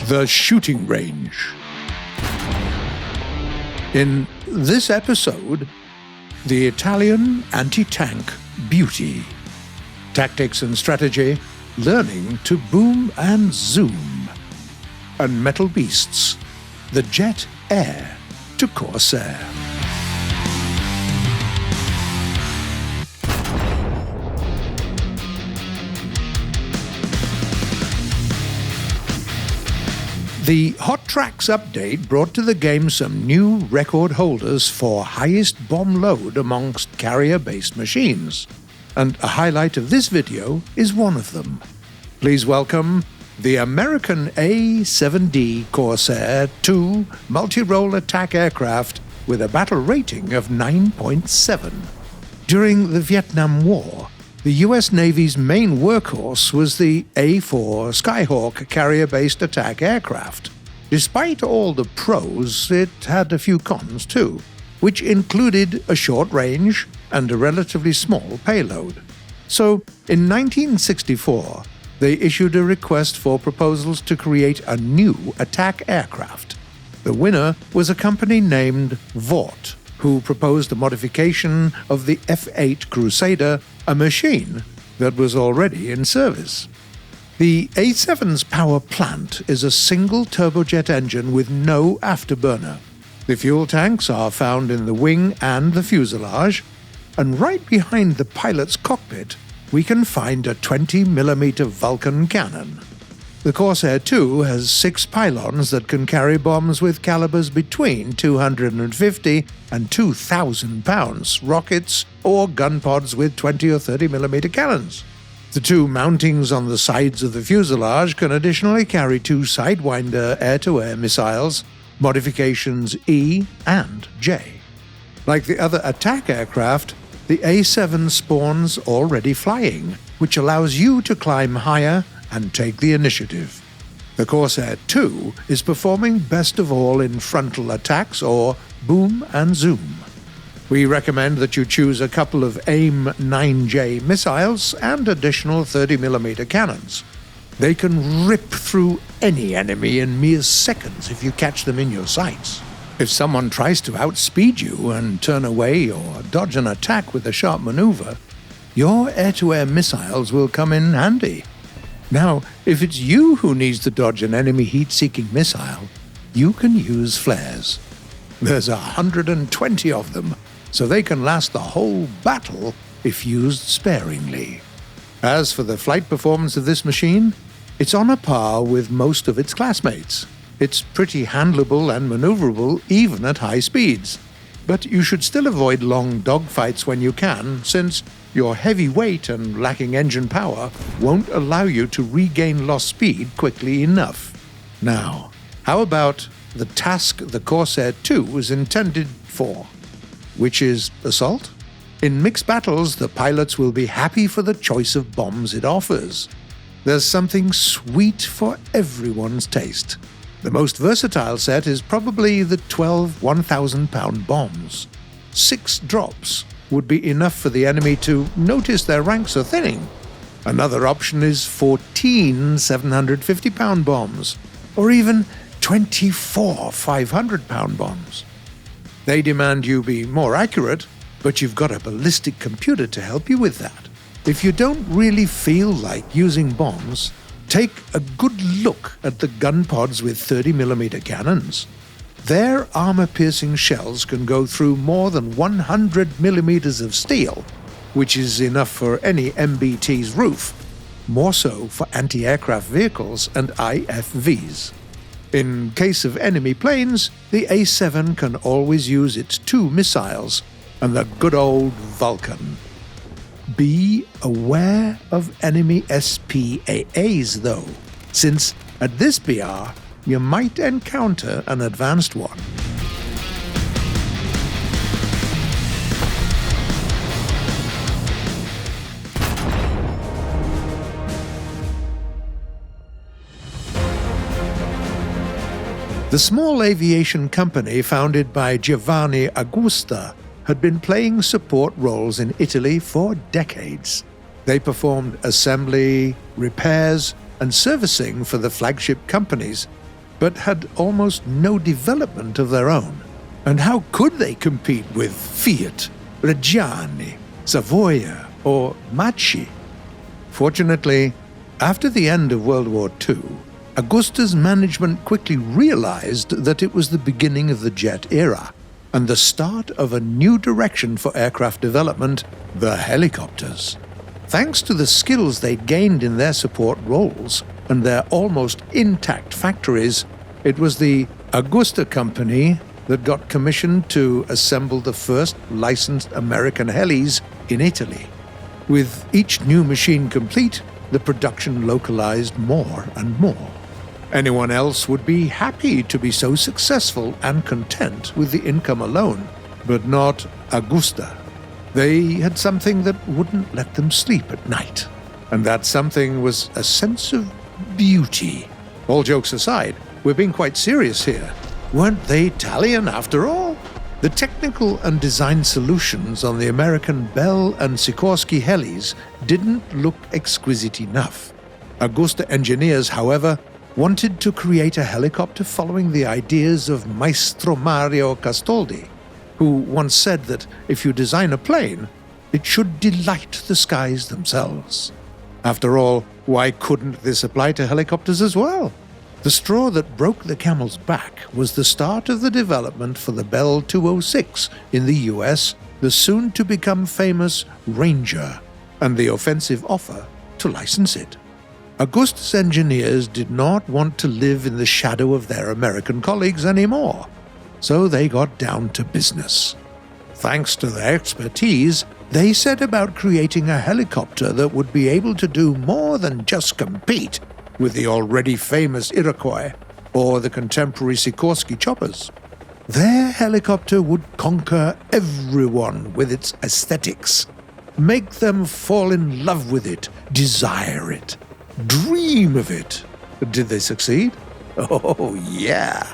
The shooting range. In this episode, the Italian anti-tank beauty. Tactics and strategy, learning to boom and zoom. And metal beasts, the jet Heir to Corsair. The Hot Tracks update brought to the game some new record holders for highest bomb load amongst carrier-based machines, and a highlight of this video is one of them. Please welcome the American A7D Corsair II multi-role attack aircraft with a battle rating of 9.7. During the Vietnam War, the US Navy's main workhorse was the A4 Skyhawk carrier-based attack aircraft. Despite all the pros, it had a few cons too, which included a short range and a relatively small payload. So, in 1964, they issued a request for proposals to create a new attack aircraft. The winner was a company named Vought, who proposed a modification of the F-8 Crusader, a machine that was already in service. The A7's power plant is a single turbojet engine with no afterburner. The fuel tanks are found in the wing and the fuselage, and right behind the pilot's cockpit, we can find a 20mm Vulcan cannon. The Corsair II has 6 pylons that can carry bombs with calibers between 250 and 2,000 pounds, rockets, or gun pods with 20 or 30mm cannons. The 2 mountings on the sides of the fuselage can additionally carry 2 Sidewinder air-to-air missiles, modifications E and J. Like the other attack aircraft, the A7 spawns already flying, which allows you to climb higher and take the initiative. The Corsair II is performing best of all in frontal attacks or boom and zoom. We recommend that you choose a couple of AIM-9J missiles and additional 30mm cannons. They can rip through any enemy in mere seconds if you catch them in your sights. If someone tries to outspeed you and turn away or dodge an attack with a sharp maneuver, your air-to-air missiles will come in handy. Now, if it's you who needs to dodge an enemy heat-seeking missile, you can use flares. There's 120 of them, so they can last the whole battle if used sparingly. As for the flight performance of this machine, it's on a par with most of its classmates. It's pretty handleable and maneuverable even at high speeds. But you should still avoid long dogfights when you can, since your heavy weight and lacking engine power won't allow you to regain lost speed quickly enough. Now, how about the task the Corsair II was intended for, which is assault? In mixed battles, the pilots will be happy for the choice of bombs it offers. There's something sweet for everyone's taste. The most versatile set is probably the 12 1,000-pound bombs. 6 drops would be enough for the enemy to notice their ranks are thinning. Another option is 14 750-pound bombs, or even 24 500-pound bombs. They demand you be more accurate, but you've got a ballistic computer to help you with that. If you don't really feel like using bombs, take a good look at the gun pods with 30mm cannons. Their armor-piercing shells can go through more than 100mm of steel, which is enough for any MBT's roof, more so for anti-aircraft vehicles and IFVs. In case of enemy planes, the A7 can always use its 2 missiles and the good old Vulcan. Be aware of enemy SPAAs though, since at this BR you might encounter an advanced one. The small aviation company founded by Giovanni Agusta had been playing support roles in Italy for decades. They performed assembly, repairs, and servicing for the flagship companies, but had almost no development of their own. And how could they compete with Fiat, Reggiani, Savoia, or Macchi? Fortunately, after the end of World War II, Agusta's management quickly realized that it was the beginning of the jet era and the start of a new direction for aircraft development, the helicopters. Thanks to the skills they'd gained in their support roles and their almost intact factories, it was the Agusta company that got commissioned to assemble the first licensed American helis in Italy. With each new machine complete, the production localized more and more. Anyone else would be happy to be so successful and content with the income alone, but not Agusta. They had something that wouldn't let them sleep at night, and that something was a sense of beauty. All jokes aside, we're being quite serious here. Weren't they Italian after all? The technical and design solutions on the American Bell and Sikorsky helis didn't look exquisite enough. Agusta engineers, however, wanted to create a helicopter following the ideas of Maestro Mario Castaldi, who once said that if you design a plane, it should delight the skies themselves. After all, why couldn't this apply to helicopters as well? The straw that broke the camel's back was the start of the development for the Bell 206 in the US, the soon-to-become famous Ranger, and the offensive offer to license it. Agusta's engineers did not want to live in the shadow of their American colleagues anymore, so they got down to business. Thanks to their expertise, they set about creating a helicopter that would be able to do more than just compete with the already famous Iroquois or the contemporary Sikorsky choppers. Their helicopter would conquer everyone with its aesthetics, make them fall in love with it, desire it, dream of it. Did they succeed? Oh, yeah.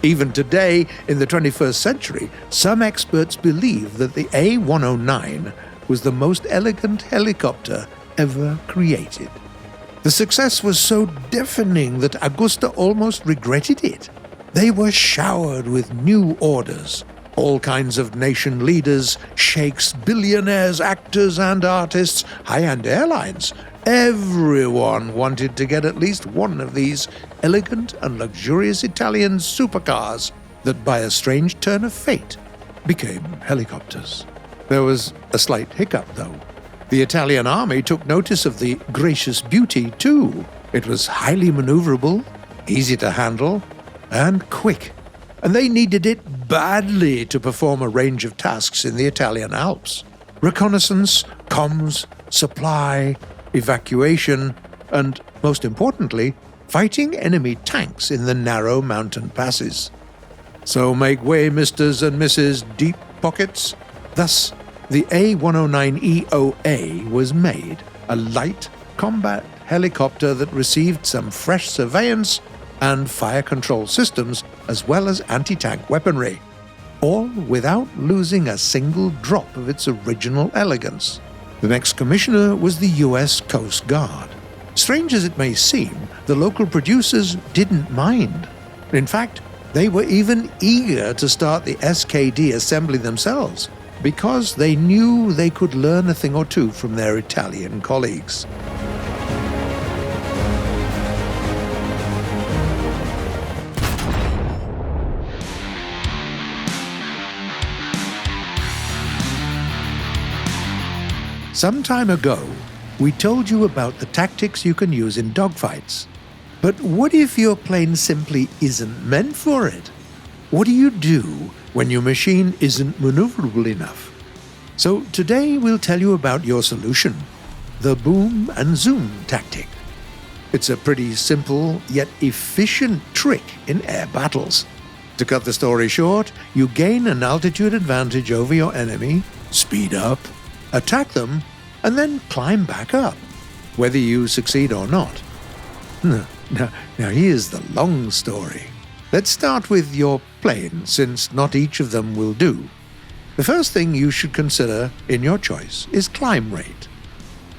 Even today, in the 21st century, some experts believe that the A109 was the most elegant helicopter ever created. The success was so deafening that Agusta almost regretted it. They were showered with new orders. All kinds of nation leaders, sheikhs, billionaires, actors and artists, high-end airlines. Everyone wanted to get at least one of these elegant and luxurious Italian supercars that, by a strange turn of fate, became helicopters. There was a slight hiccup, though. The Italian army took notice of the gracious beauty, too. It was highly maneuverable, easy to handle, and quick. And they needed it badly to perform a range of tasks in the Italian Alps. Reconnaissance, comms, supply, evacuation, and, most importantly, fighting enemy tanks in the narrow mountain passes. So make way, Mrs. and Mrs. Deep Pockets. Thus, the A109EOA was made, a light combat helicopter that received some fresh surveillance and fire control systems as well as anti-tank weaponry, all without losing a single drop of its original elegance. The next commissioner was the US Coast Guard. Strange as it may seem, the local producers didn't mind. In fact, they were even eager to start the SKD assembly themselves, because they knew they could learn a thing or two from their Italian colleagues. Some time ago, we told you about the tactics you can use in dogfights. But what if your plane simply isn't meant for it? What do you do when your machine isn't maneuverable enough? So today we'll tell you about your solution, the boom and zoom tactic. It's a pretty simple yet efficient trick in air battles. To cut the story short, you gain an altitude advantage over your enemy, speed up, attack them, and then climb back up, whether you succeed or not. Now here's the long story. Let's start with your plane, since not each of them will do. The first thing you should consider in your choice is climb rate.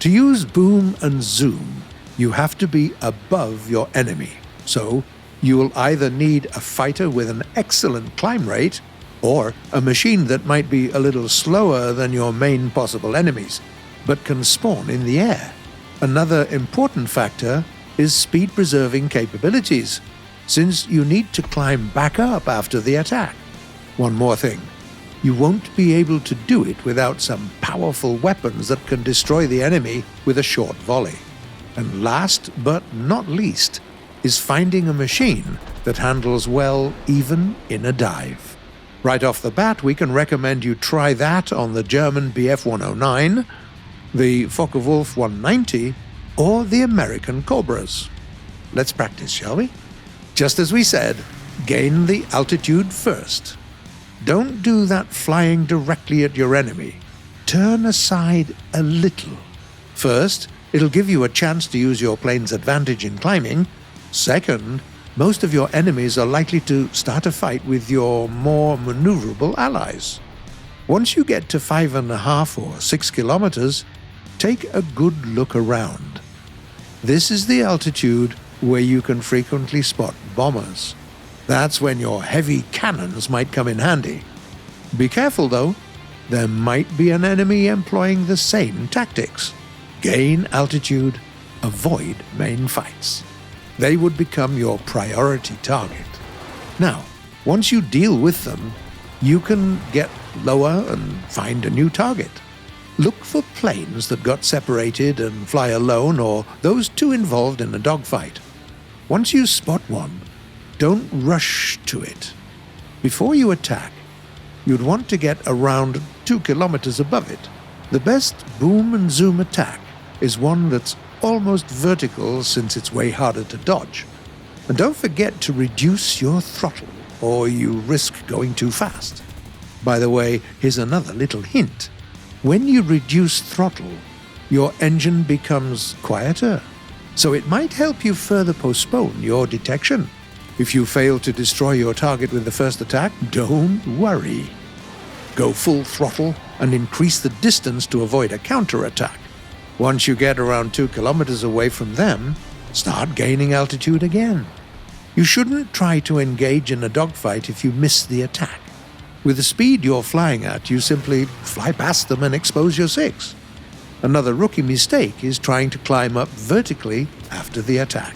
To use boom and zoom, you have to be above your enemy. So, You will either need a fighter with an excellent climb rate, or a machine that might be a little slower than your main possible enemies, but can spawn in the air. Another important factor is speed-preserving capabilities, since you need to climb back up after the attack. One more thing, you won't be able to do it without some powerful weapons that can destroy the enemy with a short volley. And last but not least is finding a machine that handles well even in a dive. Right off the bat, we can recommend you try that on the German Bf-109, the Focke-Wulf 190, or the American Cobras. Let's practice, shall we? Just as we said, gain the altitude first. Don't do that flying directly at your enemy. Turn aside a little. First, it'll give you a chance to use your plane's advantage in climbing. Second, most of your enemies are likely to start a fight with your more maneuverable allies. Once you get to 5.5 or 6 kilometers, take a good look around. This is the altitude where you can frequently spot bombers. That's when your heavy cannons might come in handy. Be careful though, there might be an enemy employing the same tactics. Gain altitude, avoid main fights. They would become your priority target. Now, once you deal with them, you can get lower and find a new target. Look for planes that got separated and fly alone, or those two involved in a dogfight. Once you spot one, don't rush to it. Before you attack, you'd want to get around 2 kilometers above it. The best boom and zoom attack is one that's almost vertical, since it's way harder to dodge. And don't forget to reduce your throttle, or you risk going too fast. By the way, here's another little hint. When you reduce throttle, your engine becomes quieter, so it might help you further postpone your detection. If you fail to destroy your target with the first attack, don't worry. Go full throttle and increase the distance to avoid a counterattack. Once you get around 2 kilometers away from them, start gaining altitude again. You shouldn't try to engage in a dogfight if you miss the attack. With the speed you're flying at, you simply fly past them and expose your 6. Another rookie mistake is trying to climb up vertically after the attack.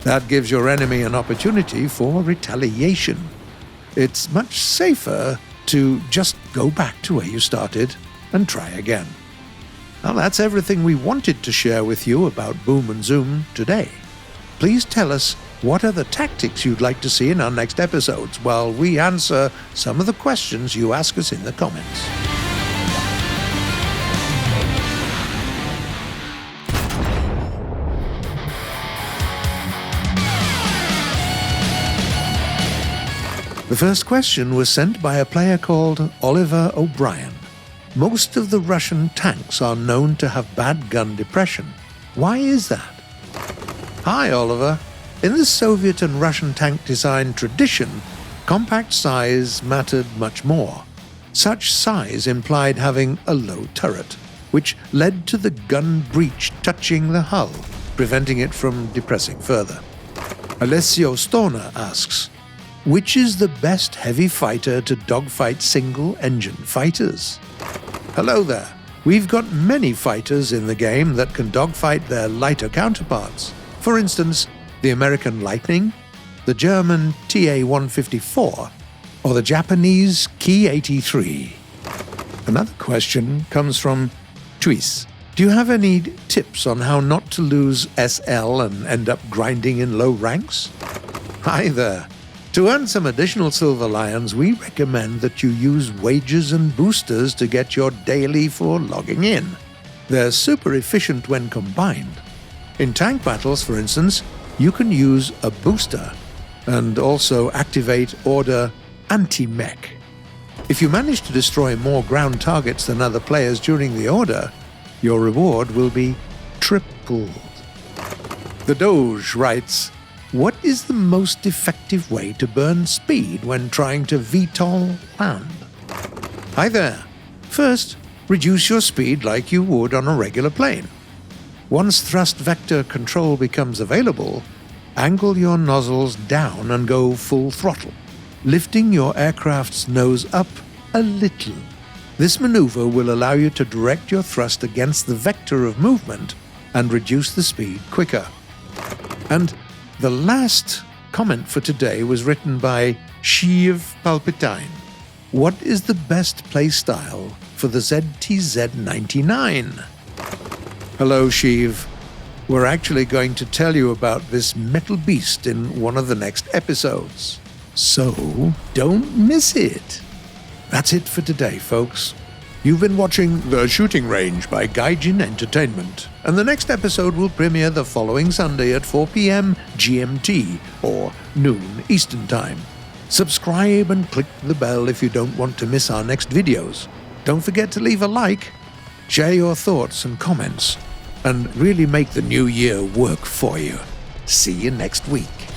That gives your enemy an opportunity for retaliation. It's much safer to just go back to where you started and try again. Now that's everything we wanted to share with you about Boom and Zoom today. Please tell us what other tactics you'd like to see in our next episodes while we answer some of the questions you ask us in the comments. The first question was sent by a player called Oliver O'Brien. Most of the Russian tanks are known to have bad gun depression. Why is that? Hi, Oliver. In the Soviet and Russian tank design tradition, compact size mattered much more. Such size implied having a low turret, which led to the gun breech touching the hull, preventing it from depressing further. Alessio Storna asks, which is the best heavy fighter to dogfight single-engine fighters? Hello there. We've got many fighters in the game that can dogfight their lighter counterparts. For instance, the American Lightning, the German TA-154, or the Japanese Ki-83. Another question comes from Twice. Do you have any tips on how not to lose SL and end up grinding in low ranks? Hi there. To earn some additional Silver Lions, we recommend that you use wages and boosters to get your daily for logging in. They're super efficient when combined. In tank battles, for instance, you can use a booster and also activate Order Anti-Mech. If you manage to destroy more ground targets than other players during the order, your reward will be tripled. The Doge writes, what is the most effective way to burn speed when trying to VTOL land? Hi there. First, reduce your speed like you would on a regular plane. Once thrust vector control becomes available, Angle your nozzles down and go full throttle, lifting your aircraft's nose up a little. This maneuver will allow you to direct your thrust against the vector of movement and reduce the speed quicker. And the last comment for today was written by Shiv Palpatine. What is the best playstyle for the ZTZ-99? Hello, Shiv. We're actually going to tell you about this metal beast in one of the next episodes. So, don't miss it. That's it for today, folks. You've been watching The Shooting Range by Gaijin Entertainment, and the next episode will premiere the following Sunday at 4 p.m. GMT, or noon Eastern Time. Subscribe and click the bell if you don't want to miss our next videos. Don't forget to leave a like, share your thoughts and comments, and really make the new year work for you. See you next week.